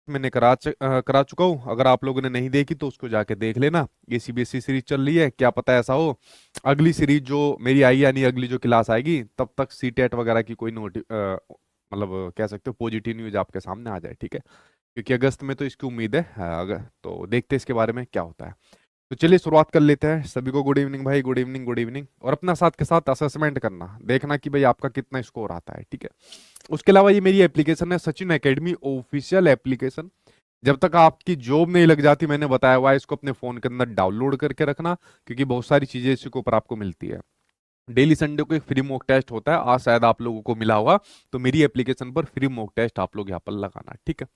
मैंने करा चुका हूँ। अगर आप लोगों ने नहीं देखी तो उसको जाके देख लेना। ये सीबीएसई सीरीज चल रही है, क्या पता ऐसा हो अगली सीरीज जो मेरी आई यानी अगली जो क्लास आएगी तब तक सीटेट वगैरह की कोई मतलब कह सकते हो पॉजिटिव न्यूज आपके सामने आ जाए, ठीक है। क्योंकि अगस्त में तो इसकी उम्मीद है। अगर तो देखते हैं इसके बारे में क्या होता है। तो चलिए शुरुआत कर लेते हैं। सभी को गुड इवनिंग भाई, गुड इवनिंग गुड इवनिंग। और अपना साथ के साथ असेसमेंट करना, देखना कि भाई आपका कितना स्कोर आता है, ठीक है। उसके अलावा ये मेरी एप्लीकेशन है सचिन एकेडमी ऑफिशियल एप्लीकेशन। जब तक आपकी जॉब नहीं लग जाती, मैंने बताया हुआ है, इसको अपने फोन के अंदर डाउनलोड करके रखना, क्योंकि बहुत सारी चीजें इसके ऊपर आपको मिलती है। डेली संडे को एक फ्री मॉक टेस्ट होता है, आज शायद आप लोगों को मिला होगा। तो मेरी एप्लीकेशन पर फ्री मॉक टेस्ट आप लोग यहाँ पर लगाना, ठीक है।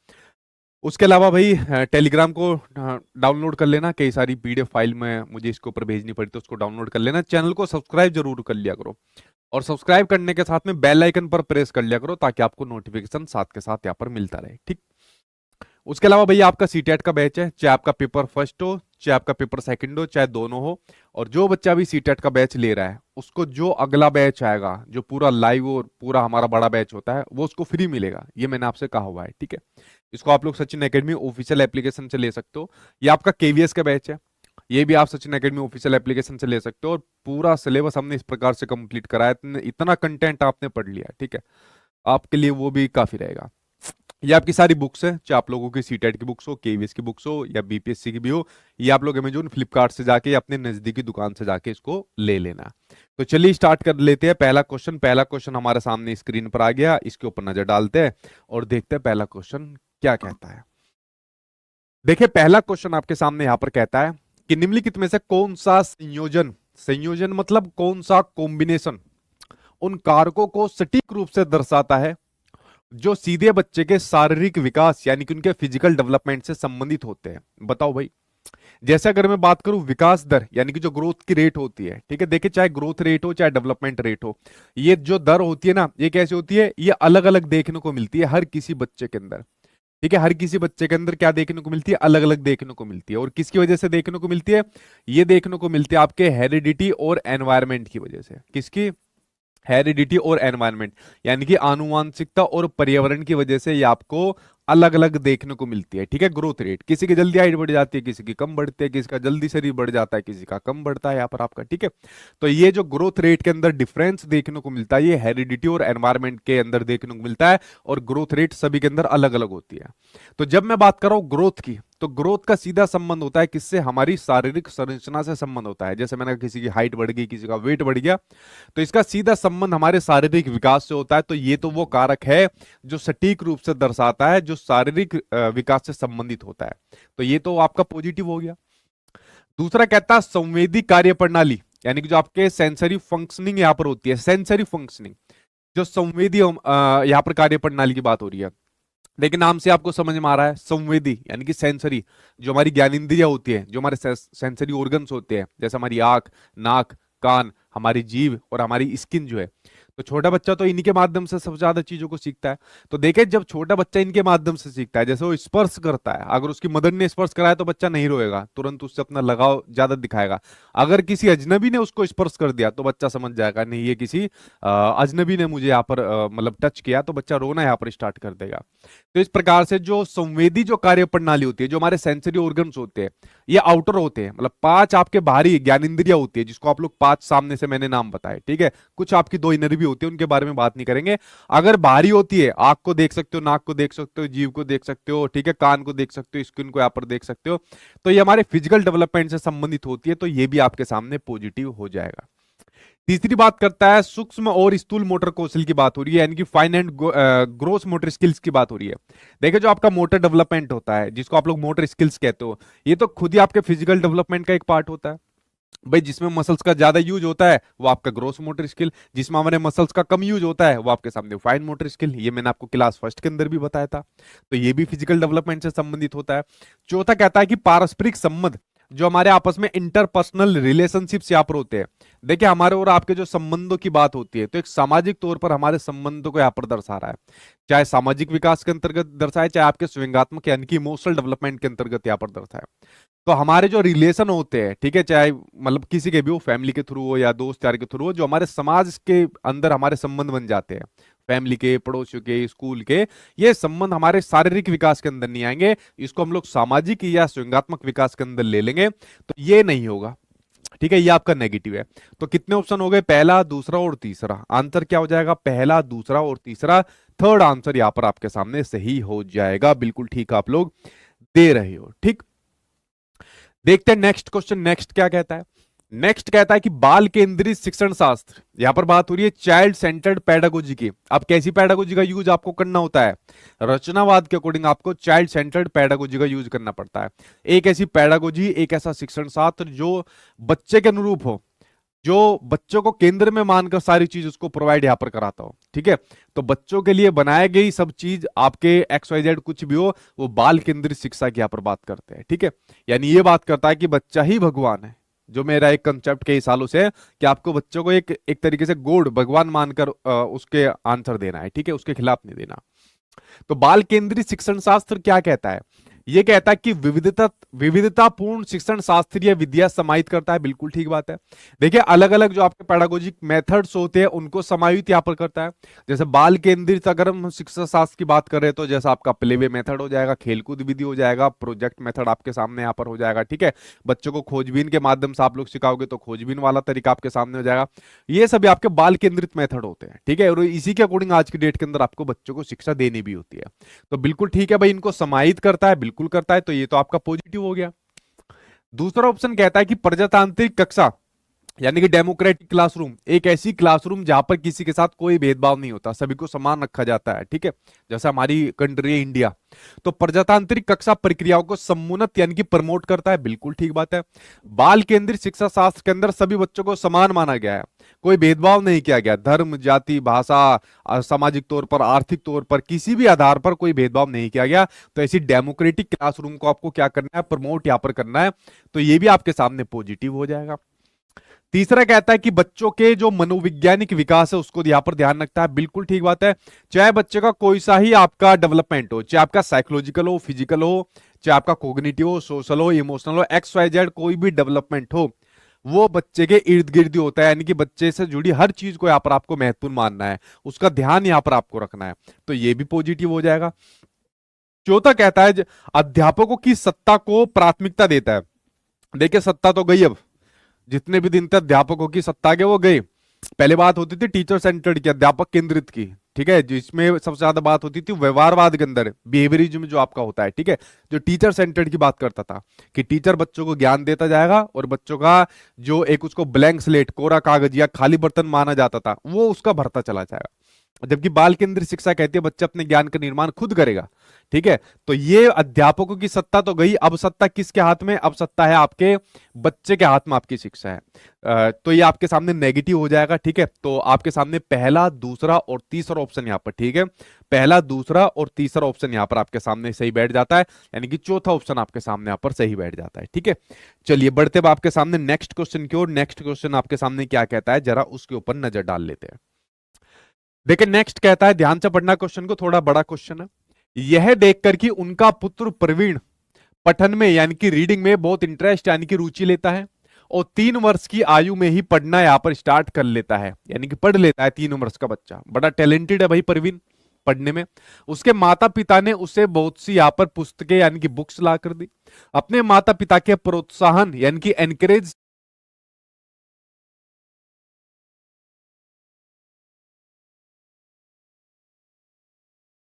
उसके अलावा भाई टेलीग्राम को डाउनलोड कर लेना। कई सारी पीडीएफ फाइल में मुझे इसके ऊपर भेजनी पड़ी तो उसको डाउनलोड कर लेना। चैनल को सब्सक्राइब जरूर कर लिया करो, और सब्सक्राइब करने के साथ में बेल आइकन पर प्रेस कर लिया करो ताकि आपको नोटिफिकेशन साथ के साथ यहाँ पर मिलता रहे, ठीक। उसके अलावा भैया आपका सीटेट का बैच है, चाहे आपका पेपर फर्स्ट हो चाहे आपका पेपर सेकंड हो चाहे दोनों हो। और जो बच्चा भी सीटेट का बैच ले रहा है उसको जो अगला बैच आएगा जो पूरा लाइव और पूरा हमारा बड़ा बैच होता है वो उसको फ्री मिलेगा, ये मैंने आपसे कहा हुआ है, ठीक है। इसको आप लोग सचिन एकेडमी ऑफिशियल एप्लीकेशन से ले सकते हो। ये आपका केवीएस का बैच है, ये भी आप सचिन एकेडमी ऑफिशियल एप्लीकेशन से ले सकते हो। और पूरा सिलेबस हमने इस प्रकार से कंप्लीट करा है, इतना कंटेंट आपने पढ़ लिया, ठीक है। आपके लिए वो भी काफी रहेगा। ये आपकी सारी बुक्स है, चाहे आप लोगों की सीटेट की बुक्स हो, केवीएस की बुक्स हो या बीपीएससी की भी हो, ये आप लोग अमेजोन फ्लिपकार्ट से जाके या अपने नजदीकी दुकान से जाके इसको ले लेना। तो चलिए स्टार्ट कर लेते हैं। पहला क्वेश्चन हमारे सामने स्क्रीन पर आ गया, इसके ऊपर नजर डालते हैं और देखते हैं पहला क्वेश्चन क्या कहता है। देखिए पहला क्वेश्चन आपके सामने यहां पर कहता है कि निम्नलिखित में से कौन सा संयोजन, संयोजन मतलब कौन सा कॉम्बिनेशन, उन कारकों को सटीक रूप से दर्शाता है जो सीधे बच्चे के शारीरिक विकास यानी कि उनके फिजिकल डेवलपमेंट से संबंधित होते हैं। बताओ भाई। जैसे अगर मैं बात करूं विकास दर यानी कि जो ग्रोथ की रेट होती है, ठीक है। देखिए चाहे ग्रोथ रेट हो चाहे डेवलपमेंट रेट हो, ये जो दर होती है ना, ये कैसे होती है, ये अलग अलग देखने को मिलती है हर किसी बच्चे के अंदर, ठीक है। हर किसी बच्चे के अंदर क्या देखने को मिलती है, अलग अलग देखने को मिलती है। और किसकी वजह से देखने को मिलती है, ये देखने को मिलती है आपके हेरिडिटी और एनवायरमेंट की वजह से। किसकी, हेरिडिटी और एनवायरनमेंट यानी कि आनुवांशिकता और पर्यावरण की वजह से ये आपको अलग अलग देखने को मिलती है, ठीक है। ग्रोथ रेट किसी की जल्दी हाइट बढ़ जाती है, किसी की कम बढ़ती है, किसी का जल्दी शरीर बढ़ जाता है, किसी का कम बढ़ता है यहाँ पर आपका, ठीक है। तो ये जो ग्रोथ रेट के अंदर डिफरेंस देखने को मिलता है ये हेरिडिटी और एनवायरनमेंट के अंदर देखने को मिलता है। और ग्रोथ रेट सभी के अंदर अलग अलग होती है। तो जब मैं बात कर रहा हूं ग्रोथ की, तो ग्रोथ का सीधा संबंध होता है किससे, हमारी शारीरिक संरचना से संबंध होता है। जैसे मैंने कहा किसी की हाइट बढ़ गई, किसी का वेट बढ़ गया, तो इसका सीधा संबंध हमारे शारीरिक विकास से होता है। तो ये तो वो कारक है जो सटीक रूप से दर्शाता है जो शारीरिक विकास से संबंधित होता है। तो ये तो आपका पॉजिटिव हो गया। दूसरा कहता है संवेदी कार्य प्रणाली यानी कि जो आपके सेंसरी फंक्शनिंग यहां पर होती है, सेंसरी फंक्शनिंग जो संवेदी यहां पर कार्य प्रणाली की बात हो रही है। लेकिन नाम से आपको समझ में आ रहा है संवेदी यानी कि सेंसरी, जो हमारी ज्ञानेंद्रियां होती है, जो हमारे सेंसरी ऑर्गन्स होते हैं, जैसे हमारी आंख, नाक, कान, हमारी जीभ और हमारी स्किन जो है। तो छोटा बच्चा तो इन्हीं के माध्यम से सबसे ज्यादा चीजों को सीखता है। तो देखे जब छोटा बच्चा इनके माध्यम से सीखता है, जैसे वो स्पर्श करता है, अगर उसकी मदर ने स्पर्श कराया तो बच्चा नहीं रोएगा, तुरंत उससे अपना लगाव ज्यादा दिखाएगा। अगर किसी अजनबी ने उसको स्पर्श कर दिया तो बच्चा समझ जाएगा नहीं ये किसी अजनबी ने मुझे यहाँ पर मतलब टच किया, तो बच्चा रोना यहाँ पर स्टार्ट कर देगा। तो इस प्रकार से जो संवेदी जो कार्य प्रणाली होती है, जो हमारे सेंसरी ऑर्गन्स होते हैं, ये आउटर होते हैं, मतलब 5 आपके बाहरी ज्ञानेंद्रियां होती है, जिसको आप लोग 5 सामने से मैंने नाम बताए, ठीक है। कुछ आपकी 2 इनर भी होती है, उनके बारे में बात नहीं करेंगे। अगर बाहरी होती है, आंख को देख सकते हो, नाक को देख सकते हो, जीभ को देख सकते हो, ठीक है, कान को देख सकते हो, स्किन को यहाँ पर देख सकते हो, तो ये हमारे फिजिकल डेवलपमेंट से संबंधित होती है। तो ये भी आपके सामने पॉजिटिव हो जाएगा। तीसरी बात करता है सूक्ष्म और स्थूल मोटर कौशल की बात हो रही है, यानी कि fine and gross motor skills की बात हो रही है। देखिए जो आपका मोटर डेवलपमेंट होता है, जिसको आप लोग मोटर स्किल्स कहते हो, ये तो खुद ही आपके फिजिकल डेवलपमेंट का एक पार्ट होता है भाई। जिसमें मसल्स का ज्यादा यूज होता है वो आपका ग्रोस मोटर स्किल, जिसमें हमारे मसल्स का कम यूज होता है वो आपके सामने फाइन मोटर स्किल। ये मैंने आपको क्लास फर्स्ट के अंदर भी बताया था। तो ये भी फिजिकल डेवलपमेंट से संबंधित होता है। चौथा कहता है कि पारस्परिक संबंध, जो हमारे आपस में इंटरपर्सनल रिलेशनशिप्स यहाँ पर होते हैं। देखिए हमारे और आपके जो संबंधों की बात होती है, तो एक सामाजिक तौर पर हमारे संबंधों को यहाँ पर दर्शा रहा है, चाहे सामाजिक विकास के अंतर्गत दर्शाए, चाहे आपके स्वयंगात्मक यानी कि इमोशनल डेवलपमेंट के अंतर्गत यहाँ पर दर्शाए। तो हमारे जो रिलेशन होते हैं, ठीक है, चाहे मतलब किसी के भी हो, फैमिली के थ्रू हो या दोस्त यार के थ्रू हो, जो हमारे समाज के अंदर हमारे संबंध बन जाते हैं, फैमिली के, पड़ोसियों के, स्कूल के, ये संबंध हमारे शारीरिक विकास के अंदर नहीं आएंगे, इसको हम लोग सामाजिक या संज्ञात्मक विकास के अंदर ले लेंगे, तो ये नहीं होगा। ठीक है, ये आपका नेगेटिव है। तो कितने ऑप्शन हो गए? पहला, दूसरा और तीसरा। आंसर क्या हो जाएगा? पहला, दूसरा और तीसरा। थर्ड आंसर यहां पर आपके सामने सही हो जाएगा। बिल्कुल ठीक आप लोग दे रहे हो। ठीक, देखते हैं नेक्स्ट क्वेश्चन। नेक्स्ट क्या कहता है? नेक्स्ट कहता है कि बाल केंद्रित शिक्षण शास्त्र, यहां पर बात हो रही है चाइल्ड सेंटर्ड पेडागोजी की। अब कैसी पेडागोजी का यूज आपको करना होता है? रचनावाद के अकॉर्डिंग आपको चाइल्ड सेंटर्ड पेडागोजी का यूज करना पड़ता है। एक ऐसी पेडागोजी, एक ऐसा शिक्षण शास्त्र जो बच्चे के अनुरूप हो, जो बच्चों को केंद्र में मानकर सारी चीज उसको प्रोवाइड यहां पर कराता हो। ठीक है, तो बच्चों के लिए बनाए गई सब चीज, आपके XYZ कुछ भी हो, वो बाल केंद्रित शिक्षा की यहां पर बात करते हैं। ठीक है, यानी ये बात करता है कि बच्चा ही भगवान है, जो मेरा एक कंसेप्ट कई सालों से है कि आपको बच्चों को एक तरीके से गॉड, भगवान मानकर उसके आंसर देना है। ठीक है, उसके खिलाफ नहीं देना। तो बाल केंद्रित शिक्षण शास्त्र क्या कहता है? ये कहता है कि विविधतापूर्ण शिक्षण शास्त्रीय विद्या समाहित करता है। बिल्कुल ठीक बात है। देखिए, अलग अलग जो आपके पेडागोजिक मेथड्स होते हैं उनको समाहित यहां पर करता है। जैसे बाल केंद्रित अगर हम शिक्षण शास्त्र की बात कर रहे हैं तो जैसा आपका प्लेवे मेथड हो जाएगा, खेलकूद विधि हो जाएगा, प्रोजेक्ट मेथड आपके सामने यहाँ पर हो जाएगा। ठीक है, बच्चों को खोजबीन के माध्यम से आप लोग सिखाओगे तो खोजबीन वाला तरीका आपके सामने हो जाएगा। ये सभी आपके बाल केंद्रित मेथड होते हैं। ठीक है, और इसी के अकॉर्डिंग आज की डेट के अंदर आपको बच्चों को शिक्षा देनी भी होती है। तो बिल्कुल ठीक है भाई, इनको समाहित करता है, बिल्कुल करता है, तो ये तो आपका पॉजिटिव हो गया। दूसरा ऑप्शन कहता है कि प्रजातांत्रिक कक्षा यानी कि डेमोक्रेटिक क्लासरूम, एक ऐसी क्लासरूम जहां पर किसी के साथ कोई भेदभाव नहीं होता, सभी को समान रखा जाता है। ठीक है, जैसा हमारी कंट्री है इंडिया। तो प्रजातांत्रिक कक्षा प्रक्रियाओं को समुन्नत यानी कि प्रमोट करता है। बिल्कुल ठीक बात है। बाल केंद्रित शिक्षा शास्त्र के अंदर सभी बच्चों को समान माना गया है, कोई भेदभाव नहीं किया गया। धर्म, जाति, भाषा, सामाजिक तौर पर, आर्थिक तौर पर, किसी भी आधार पर कोई भेदभाव नहीं किया गया। तो ऐसी डेमोक्रेटिक क्लासरूम को आपको क्या करना है? प्रमोट यहां पर करना है। तो ये भी आपके सामने पॉजिटिव हो जाएगा। तीसरा कहता है कि बच्चों के जो मनोवैज्ञानिक विकास है उसको यहां पर ध्यान रखता है। बिल्कुल ठीक बात है। चाहे बच्चे का कोई सा ही आपका डेवलपमेंट हो, चाहे आपका साइकोलॉजिकल हो, फिजिकल हो, चाहे आपका कोग्निटिव हो, सोशल हो, इमोशनल हो, XYZ कोई भी डेवलपमेंट हो, वो बच्चे के इर्द गिर्द ही होता है। यानी कि बच्चे से जुड़ी हर चीज को यहाँ पर आपको महत्वपूर्ण मानना है, उसका ध्यान यहाँ पर आपको रखना है। तो ये भी पॉजिटिव हो जाएगा। चौथा कहता है अध्यापकों की सत्ता को प्राथमिकता देता है। देखिए, सत्ता तो गई, अब जितने भी दिन तक अध्यापकों की सत्ता के वो गए। पहले बात होती थी टीचर सेंटर्ड की, अध्यापक केंद्रित की। ठीक है, जिसमें सबसे ज्यादा बात होती थी व्यवहारवाद के अंदर, बिहेवियरिज्म जो आपका होता है। ठीक है, जो टीचर सेंटर्ड की बात करता था कि टीचर बच्चों को ज्ञान देता जाएगा और बच्चों का जो एक उसको ब्लैंक स्लेट, कोरा कागज या खाली बर्तन माना जाता था, वो उसका भरता चला जाएगा। जबकि बाल केंद्रित शिक्षा कहती है बच्चा अपने ज्ञान का निर्माण खुद करेगा। ठीक है, तो ये अध्यापकों की सत्ता तो गई, अब सत्ता किसके हाथ में? अब सत्ता है आपके बच्चे के हाथ में, आपकी शिक्षा है। तो ये आपके सामने नेगेटिव हो जाएगा। ठीक है, तो आपके सामने पहला, दूसरा और तीसरा ऑप्शन यहाँ पर, ठीक है, पहला, दूसरा और तीसरा ऑप्शन यहाँ पर आपके सामने सही बैठ जाता है, यानी कि चौथा ऑप्शन आपके सामने यहाँ पर सही बैठ जाता है। ठीक है, चलिए बढ़ते अब आपके सामने नेक्स्ट क्वेश्चन की ओर। नेक्स्ट क्वेश्चन आपके सामने क्या कहता है, जरा उसके ऊपर नजर डाल लेते हैं। देखिए, नेक्स्ट कहता है, ध्यान से पढ़ना क्वेश्चन को, थोड़ा बड़ा क्वेश्चन है। यह देखकर कि उनका पुत्र प्रवीण पठन में यानी कि रीडिंग में बहुत इंटरेस्ट यानी कि रुचि लेता है और 3 वर्ष की आयु में ही पढ़ना यहां पर स्टार्ट कर लेता है, यानी कि पढ़ लेता है। 3 वर्ष का बच्चा बड़ा टैलेंटेड है भाई प्रवीण पढ़ने में। उसके माता पिता ने उसे बहुत सी यहाँ पर पुस्तकें यानी कि बुक्स ला कर दी। अपने माता पिता के प्रोत्साहन यानी कि एनकरेज